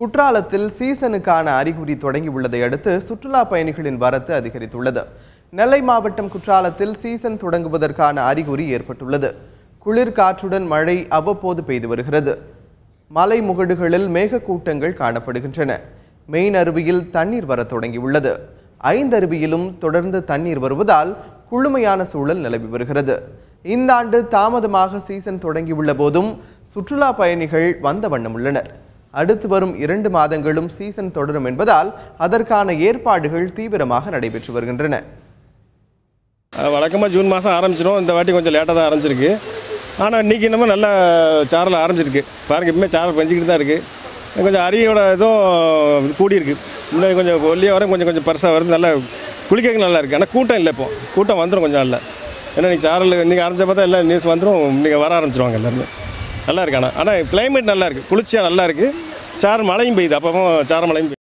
குற்றாலத்தில் சீசனுக்கான அறிகுறி தொடங்கியுள்ளதை அடுத்து சுற்றுலா பயணிகளின் வரத்து அதிகரித்துள்ளது. நெல்லை மாவட்டம் குற்றாலத்தில் சீசன் தொடங்குவதற்கான அறிகுறி ஏற்பட்டுள்ளது. குளிர் காற்றுடன் மழை அவ்வப்போது பெய்து வருகிறது. மலை முகடுகளில் மேகக்கூட்டங்கள் காணப்படுகின்றன. மெயின் அருவியில் தண்ணீர் வர தொடங்கியுள்ளது. 5 அருவியிலும் தொடர்ந்து தண்ணீர் வருவதால் குளுமையான சூழல் நிலவி வருகிறது. இந்த ஆண்டு தாமதமாக சீசன் தொடங்கியுள்ள போதும் சுற்றுலா பயணிகள் வந்த வண்ணம் உள்ளனர். அடுத்து வரும் 2 மாதங்களும் சீசன் தொடரும் என்பதால் அதற்கான ஏற்பாடுகள் தீவிரமாக நடைபெற்று வருகின்றன. வழக்கமாக ஜூன் மாதம் ஆரம்பிச்சிடும். இந்த வாட்டி கொஞ்சம் லேட்டாக தான் ஆரம்பிச்சிருக்கு. ஆனால் இன்றைக்கி இன்னமும் நல்லா சாரல் ஆரம்பிச்சிருக்கு. பாருங்கள், எப்பவுமே சாரல் பெஞ்சிக்கிட்டு தான் இருக்குது. கொஞ்சம் அருவியோட இதுவும் கூடியிருக்கு. இன்னும் கொஞ்சம் ஒல்லியாக வர கொஞ்சம் பெருசாக வருது. நல்லா குளிக்க நல்லா இருக்குது. ஆனால் கூட்டம் இல்லை. இப்போது கூட்டம் வந்துடும் கொஞ்சம் நல்லா. ஏன்னா இன்றைக்கி சாரல் இன்றைக்கி ஆரம்பித்த பார்த்தா எல்லாம் நியூஸ் வந்துடும். இன்றைக்கி வர ஆரம்பிச்சிருவாங்க எல்லாருமே. நல்லா இருக்கு. ஆனால் கிளைமேட் நல்லா இருக்குது. குளிர்ச்சியாக நல்லா இருக்குது. சாரல் மழையும் பெய்யுது. அப்பப்போ சாரல் மழையும் பெய்யுது.